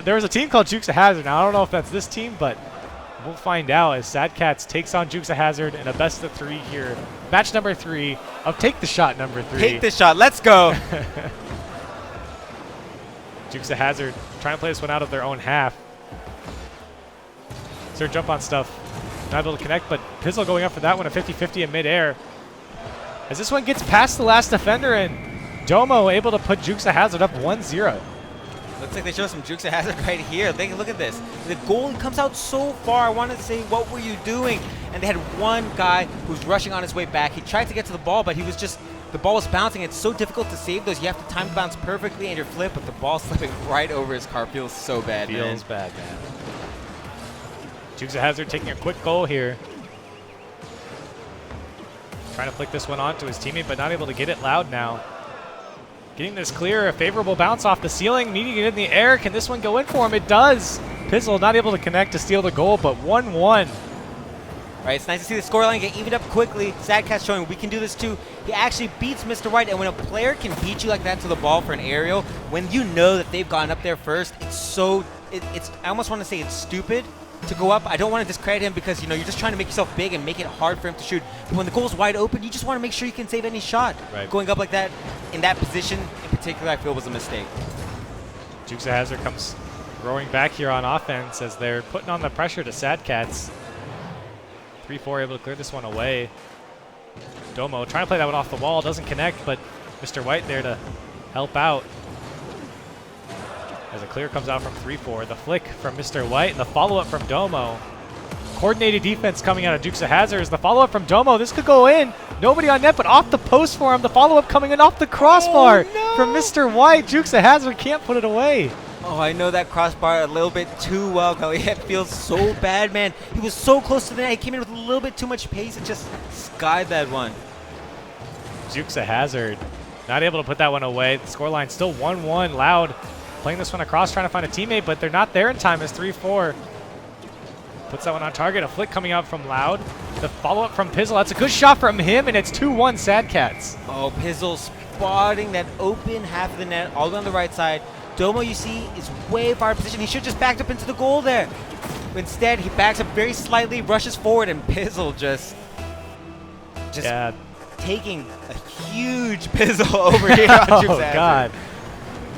There was a team called Jukes Hazard. Now, I don't know if that's this team, but we'll find out as Sad Cats takes on Jukes Hazard in a best of 3 here. Match number 3 of Take the Shot number 3. Take the shot. Let's go. Jukes Hazard trying to play this one out of their own half. Sir jump on stuff. Not able to connect, but Pizzle going up for that one, a 50-50 in midair. As this one gets past the last defender, and Domo able to put Jukes Hazard up 1-0. Looks like they show some Jukes Hazard right here. Look at this. The goal comes out so far. I wanted to say, what were you doing? And they had one guy who's rushing on his way back. He tried to get to the ball, but he was just, the ball was bouncing. It's so difficult to save those. You have to time the bounce perfectly and your flip, but the ball slipping right over his car feels so bad, Feels bad, man. Jukes Hazard taking a quick goal here. Trying to flick this one on to his teammate, but not able to get it. Loud now. Getting this clear, a favorable bounce off the ceiling, needing it in the air. Can this one go in for him? It does. Pizzle not able to connect to steal the goal, but 1-1. Right, it's nice to see the scoreline get evened up quickly. Sad Cat's showing we can do this too. He actually beats Mr. White, and when a player can beat you like that to the ball for an aerial, when you know that they've gotten up there first, it's so, I almost want to say it's stupid to go up. I don't want to discredit him because, you know, you're just trying to make yourself big and make it hard for him to shoot. But when the goal's wide open, you just want to make sure you can save any shot. Right. Going up like that, in that position in particular, I feel was a mistake. Jukes Hazard comes growing back here on offense as they're putting on the pressure to Sad Cats. 3-4 able to clear this one away. Domo trying to play that one off the wall, doesn't connect, but Mr. White there to help out. As a clear comes out from 3-4, the flick from Mr. White and the follow-up from Domo. Coordinated defense coming out of Jukes Hazard. The follow-up from Domo, this could go in. Nobody on net, but off the post for him. The follow-up coming in off the crossbar from Mr. White. Jukes Hazard can't put it away. Oh, I know that crossbar a little bit too well, Kelly. It feels so bad, man. He was so close to the net. He came in with a little bit too much pace and just skied that one. Jukes Hazard not able to put that one away. The scoreline still 1-1. Loud playing this one across, trying to find a teammate, but they're not there in time as 3-4. Puts that one on target. A flick coming out from Loud. The follow-up from Pizzle. That's a good shot from him, and it's 2-1 Sad Cats. Oh, Pizzle spotting that open half of the net all the way on the right side. Domo, you see, is way far position. He should just backed up into the goal there. Instead, he backs up very slightly, rushes forward, and Pizzle just taking a huge Pizzle over here on Jukes Hazard. God.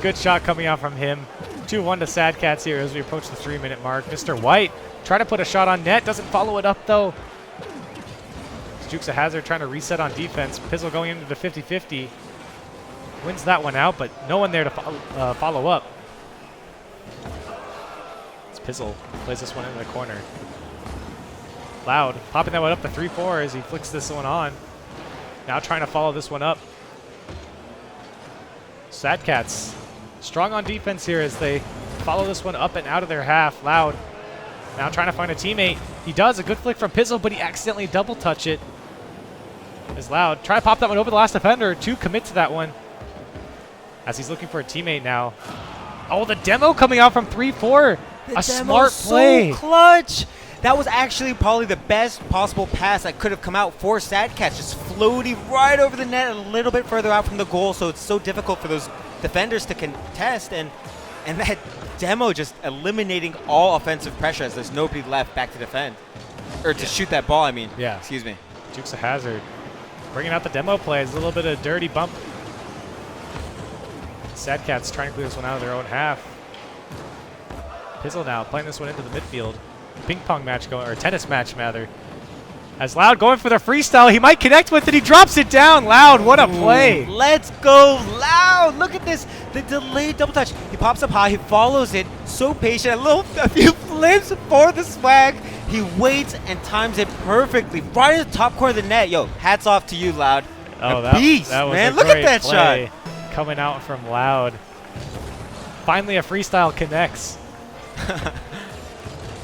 Good shot coming out from him. 2-1 to Sad Cats here as we approach the 3-minute mark. Mr. White trying to put a shot on net. Doesn't follow it up, though. Jukes Hazard trying to reset on defense. Pizzle going into the 50-50. Wins that one out, but no one there to follow up. As Pizzle plays this one into the corner. Loud popping that one up to 3-4 as he flicks this one on. Now trying to follow this one up. Sad Cats strong on defense here as they follow this one up and out of their half. Loud now trying to find a teammate. He does. A good flick from Pizzle, but he accidentally double touch it. As Loud try to pop that one over the last defender to commit to that one. As he's looking for a teammate now. Oh, the demo coming out from 3-4. A smart play. So clutch. That was actually probably the best possible pass that could have come out for Sad Cats. Just floating right over the net a little bit further out from the goal, so it's so difficult for those defenders to contest. And that demo just eliminating all offensive pressure as there's nobody left back to defend. Or to shoot that ball, I mean. Yeah. Excuse me. Jukes Hazard bringing out the demo plays. A little bit of dirty bump. Sad Cats trying to clear this one out of their own half. Pizzle now playing this one into the midfield. Ping pong match going, or tennis match rather. As Loud going for the freestyle. He might connect with it. He drops it down. Loud, what a play. Let's go, Loud. Look at this. The delayed double touch. He pops up high. He follows it. So patient. A few flips for the swag. He waits and times it perfectly. Right in the top corner of the net. Yo, hats off to you, Loud. Oh, that was man. Look at that shot. Coming out from Loud. Finally a freestyle connects.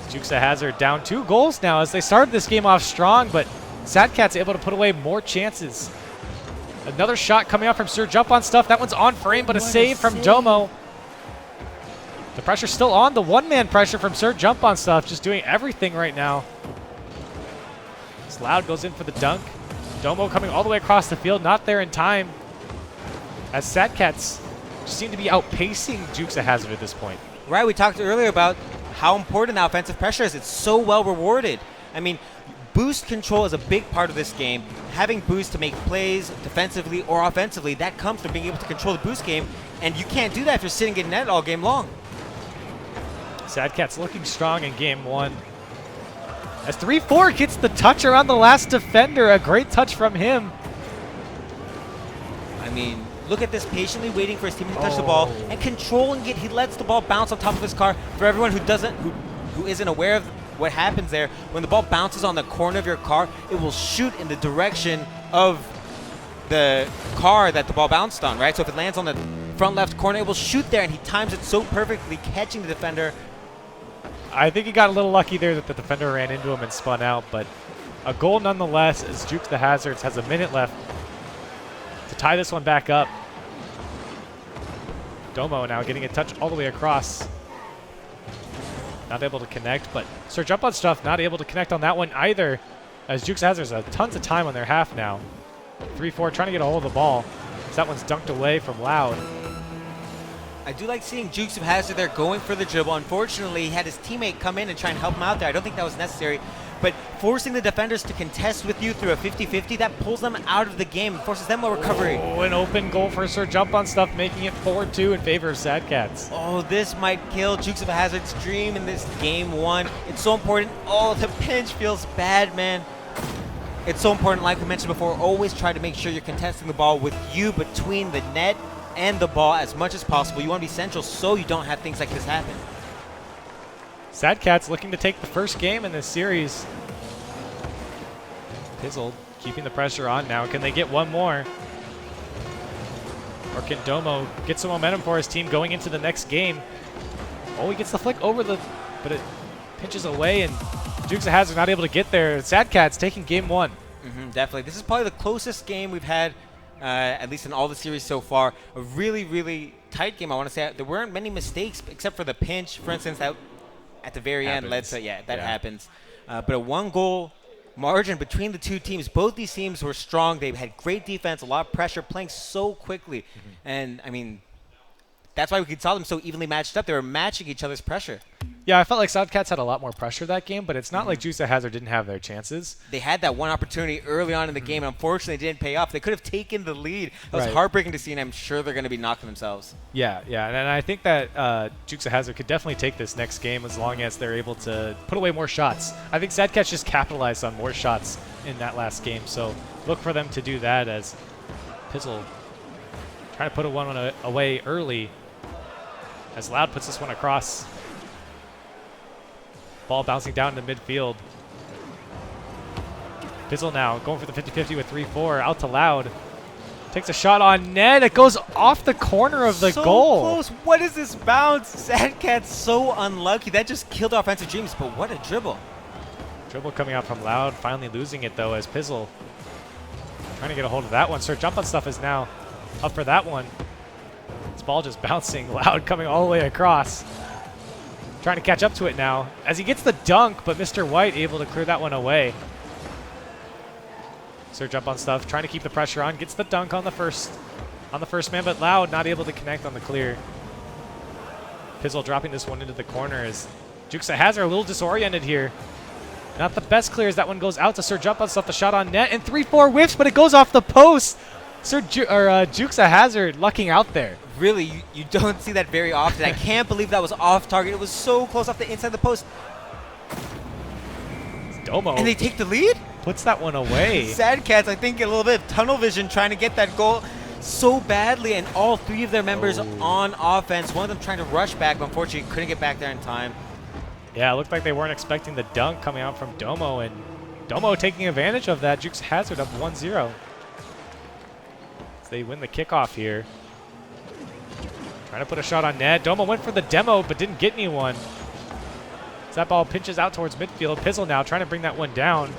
Jukes Hazard down 2 goals now as they started this game off strong, but Sad Cats able to put away more chances. Another shot coming out from Sir Jump on stuff. That one's on frame, but a save from Domo. The pressure's still on. The one-man pressure from Sir Jump on stuff, just doing everything right now. As Loud goes in for the dunk. Domo coming all the way across the field, not there in time. As Sad Cats seem to be outpacing Jukes Hazard at this point. Right, we talked earlier about how important that offensive pressure is. It's so well rewarded. I mean, boost control is a big part of this game. Having boost to make plays defensively or offensively, that comes from being able to control the boost game, and you can't do that if you're sitting in net all game long. Sad Cat's looking strong in game 1. As 3-4 gets the touch around the last defender. A great touch from him. I mean, look at this, patiently waiting for his teammate to touch the ball and controlling it. He lets the ball bounce on top of his car. For everyone who isn't aware of what happens there, when the ball bounces on the corner of your car, it will shoot in the direction of the car that the ball bounced on, right? So if it lands on the front left corner, it will shoot there, and he times it so perfectly, catching the defender. I think he got a little lucky there that the defender ran into him and spun out, but a goal nonetheless, as Jukes the Hazards has a minute left to tie this one back up. Domo now getting a touch all the way across. Not able to connect, but Sir Jump on Stuff not able to connect on that one either, as Jukes Hazards have tons of time on their half now. 3-4 trying to get a hold of the ball, as that one's dunked away from Loud. I do like seeing Jukes of Hazard there going for the dribble. Unfortunately, he had his teammate come in and try and help him out there. I don't think that was necessary. But forcing the defenders to contest with you through a 50-50, that pulls them out of the game and forces them a recovery. Oh, an open goal for Sir Jump on Stuff, making it 4-2 in favor of Sad Cats. Oh, this might kill Jukes of Hazard's dream in this game 1. It's so important. Oh, the pinch feels bad, man. It's so important, like we mentioned before, always try to make sure you're contesting the ball with you between the net and the ball as much as possible. You want to be central so you don't have things like this happen. Sad Cats looking to take the first game in this series. Pizzle keeping the pressure on now. Can they get one more? Or can Domo get some momentum for his team going into the next game? Oh, he gets the flick over the, but it pinches away, and Jukes of Hazard not able to get there. Sad Cats taking game 1. Definitely. This is probably the closest game we've had, at least in all the series so far. A really, really tight game, I want to say. There weren't many mistakes except for the pinch, for instance, that at the very end led to, that happens. But a 1-goal margin between the two teams. Both these teams were strong. They had great defense, a lot of pressure, playing so quickly. And, I mean, that's why we saw them so evenly matched up. They were matching each other's pressure. Yeah, I felt like Sad Cats had a lot more pressure that game, but it's not like Jukes of Hazard didn't have their chances. They had that one opportunity early on in the game, and unfortunately it didn't pay off. They could have taken the lead. It was heartbreaking to see, and I'm sure they're going to be knocking themselves. Yeah, and I think that Jukes of Hazard could definitely take this next game as long as they're able to put away more shots. I think Sad Cats just capitalized on more shots in that last game, so look for them to do that as Pizzle trying to put one away early as Loud puts this one across. Ball bouncing down into midfield. Pizzle now going for the 50-50 with 3-4. Out to Loud. Takes a shot on net. It goes off the corner of the goal. So close. What is this bounce? Sad Cat's so unlucky. That just killed offensive dreams, but what a dribble. Dribble coming out from Loud. Finally losing it, though, as Pizzle trying to get a hold of that one. Sir Jump on Stuff is now up for that one. This ball just bouncing. Loud coming all the way across. Trying to catch up to it now as he gets the dunk, but Mr. White able to clear that one away. Sir Jump on Stuff trying to keep the pressure on, gets the dunk on the first man, but Loud not able to connect on the clear. Pizzle dropping this one into the corner as Jukes of Hazard a little disoriented here. Not the best clear as that one goes out to Sir Jump on Stuff. The shot on net and 3-4 whiffs, but it goes off the post. Jukes of Hazard lucking out there. Really, you don't see that very often. I can't believe that was off target. It was so close off the inside of the post. Domo. And they take the lead? Puts that one away. Sad Cats, I think, get a little bit of tunnel vision trying to get that goal so badly, and all 3 of their members on offense. One of them trying to rush back, but unfortunately couldn't get back there in time. Yeah, it looked like they weren't expecting the dunk coming out from Domo, and Domo taking advantage of that. Jukes Hazard up 1-0. They win the kickoff here. Trying to put a shot on net. Domo went for the demo, but didn't get anyone. As that ball pinches out towards midfield. Pizzle now trying to bring that one down.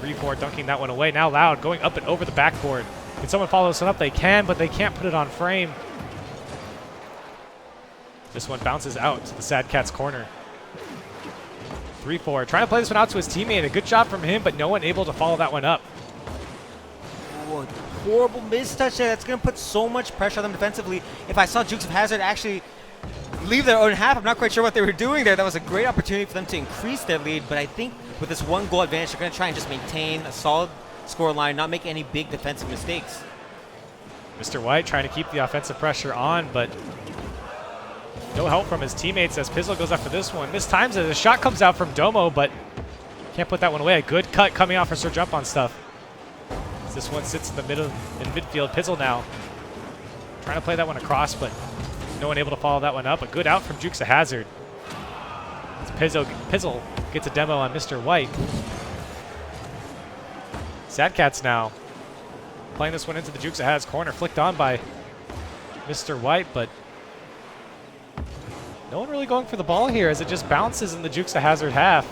3-4 dunking that one away. Now Loud going up and over the backboard. Can someone follow this one up? They can, but they can't put it on frame. This one bounces out to the Sad Cats corner. 3-4 trying to play this one out to his teammate. A good job from him, but no one able to follow that one up. horrible mistouch there. That's going to put so much pressure on them defensively. If I saw Jukes of Hazzard actually leave their own half, I'm not quite sure what they were doing there. That was a great opportunity for them to increase their lead, but I think with this 1 goal advantage, they're going to try and just maintain a solid score line, not make any big defensive mistakes. Mr. White trying to keep the offensive pressure on, but no help from his teammates as Pizzle goes after this one. This time a shot comes out from Domo, but can't put that one away. A good cut coming out for Sir Jump on stuff. As this one sits in the middle, in midfield. Pizzle now trying to play that one across, but no one able to follow that one up. A good out from Jukes of Hazzard. As Pizzle gets a demo on Mr. White. Sad Cats now playing this one into the Jukes of Hazzard corner, flicked on by Mr. White, but no one really going for the ball here as it just bounces in the Jukes of Hazzard half.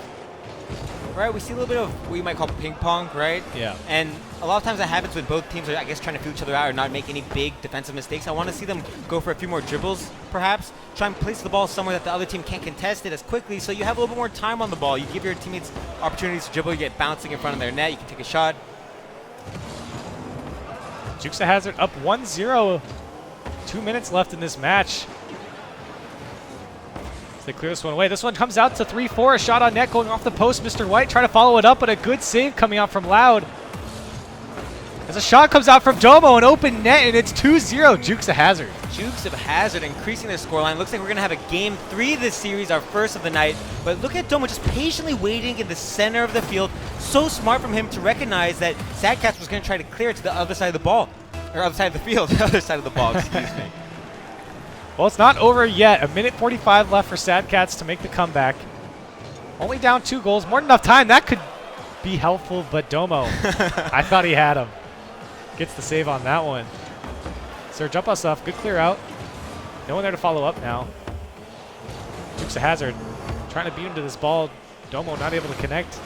Right, we see a little bit of what you might call ping pong, right? Yeah. And a lot of times that happens when both teams are, I guess, trying to feel each other out or not make any big defensive mistakes. I want to see them go for a few more dribbles, perhaps. Try and place the ball somewhere that the other team can't contest it as quickly, so you have a little bit more time on the ball. You give your teammates opportunities to dribble, you get bouncing in front of their net, you can take a shot. Jukes of Hazzard up 1-0. 2 minutes left in this match. They clear this one away. This one comes out to 3-4. A shot on net going off the post. Mr. White trying to follow it up, but a good save coming out from Loud. As a shot comes out from Domo, an open net, and it's 2-0. Jukes of Hazzard. Jukes of Hazzard increasing their scoreline. Looks like we're going to have a game 3 this series, our first of the night. But look at Domo just patiently waiting in the center of the field. So smart from him to recognize that Sad Cats was going to try to clear it to the other side of the ball. Or other side of the field. The other side of the ball, excuse me. Well, it's not over yet. 1:45 left for Sad Cats to make the comeback. Only down 2 goals. More than enough time. That could be helpful, but Domo, I thought he had him. Gets the save on that one. Sir Jump us off. Good clear out. No one there to follow up now. Jukes of Hazzard trying to beat him to this ball. Domo not able to connect.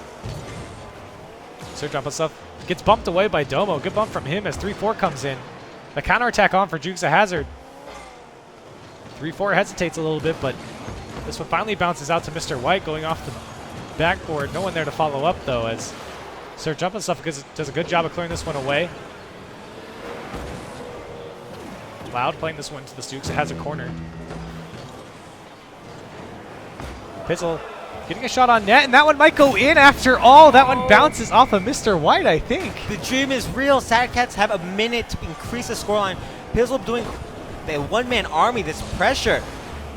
Sir Jump us off. Gets bumped away by Domo. Good bump from him as 3-4 comes in. The counterattack on for Jukes of Hazzard. 3-4 hesitates a little bit, but this one finally bounces out to Mr. White going off the backboard. No one there to follow up, though, as Sir Jump and stuff does a good job of clearing this one away. Loud playing this one to the Jukes. It has a corner. Pizzle getting a shot on net, and that one might go in after all. That one bounces off of Mr. White, I think. The dream is real. Sad Cats have a minute to increase the scoreline. Pizzle doing the one-man army, this pressure.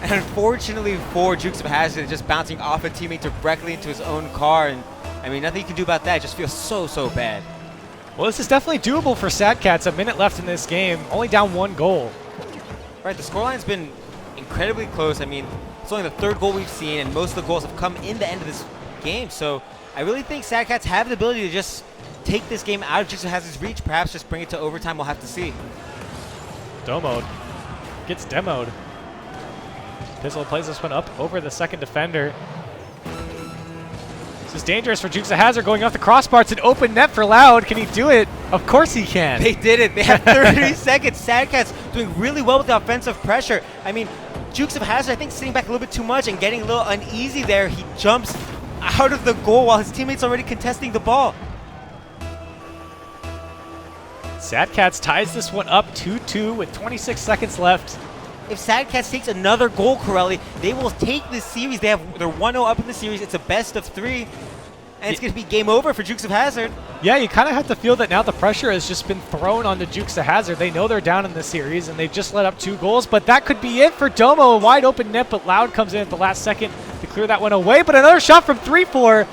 And unfortunately for Jukes of Hazzard, just bouncing off a teammate directly into his own car. And I mean, nothing you can do about that. It just feels so, so bad. Well, this is definitely doable for Sad Cats. A minute left in this game. Only down 1 goal. Right, the scoreline's been incredibly close. I mean, it's only the 3rd goal we've seen, and most of the goals have come in the end of this game. So I really think Sad Cats have the ability to just take this game out of Jukes of Hazzard's reach. Perhaps just bring it to overtime. We'll have to see. Domoed. Gets demoed. Pizzle plays this one up over the second defender. This is dangerous for Jukes of Hazzard going off the crossbar. It's an open net for Loud. Can he do it? Of course he can. They did it. They have 30 seconds. Sad Cats doing really well with the offensive pressure. I mean, Jukes of Hazzard, I think, sitting back a little bit too much and getting a little uneasy there. He jumps out of the goal while his teammate's already contesting the ball. Sad Cats ties this one up 2-2 with 26 seconds left. If Sad Cats takes another goal, Corelli, they will take this series. They're 1-0 up in the series. It's a best of 3. And it's going to be game over for Jukes of Hazzard. Yeah, you kind of have to feel that now the pressure has just been thrown onto Jukes of Hazzard. They know they're down in the series, and they've just let up 2 goals. But that could be it for Domo. A wide open net, but Loud comes in at the last second to clear that one away. But another shot from 3-4.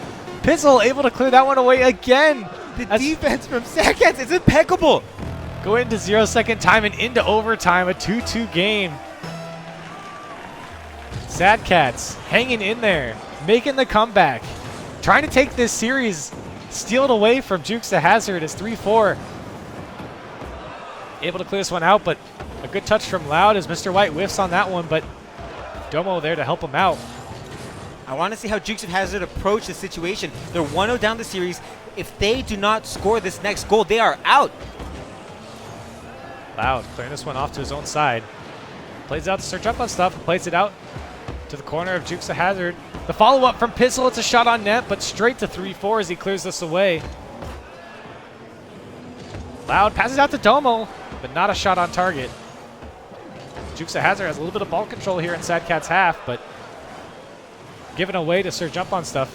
Pizzle able to clear that one away again. The defense from Sad Cats is impeccable. Go into 0-second time and into overtime, a 2-2 game. Sad Cats hanging in there, making the comeback. Trying to take this series, steal it away from Jukes of Hazzard as 3-4. Able to clear this one out, but a good touch from Loud as Mr. White whiffs on that one, but Domo there to help him out. I want to see how Jukes of Hazzard approach the situation. They're 1-0 down the series. If they do not score this next goal, they are out. Loud clearing this one off to his own side. Plays out to search up on stuff and plays it out to the corner of Jukes of Hazzard. The follow-up from Pizzle, it's a shot on net, but straight to 3-4 as he clears this away. Loud passes out to Domo, but not a shot on target. Jukes Hazard has a little bit of ball control here in Sad Cat's half, but giving away to Sir Jump on stuff.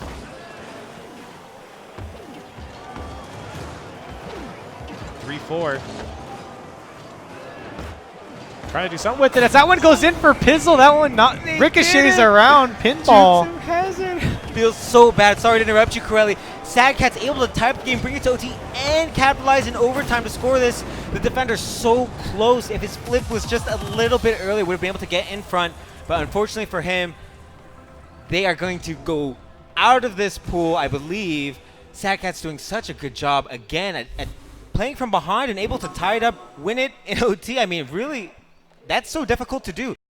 Three, four. Trying to do something with it. As that one goes in for Pizzle, that one not ricochets around pinball. Feels so bad. Sorry to interrupt you, Corelli. Sad Cat's able to tie up the game, bring it to OT, and capitalize in overtime to score this. The defender's so close. If his flip was just a little bit earlier, would have been able to get in front. But unfortunately for him, they are going to go out of this pool, I believe. Sad Cat's doing such a good job again at playing from behind and able to tie it up, win it in OT. I mean, really, that's so difficult to do.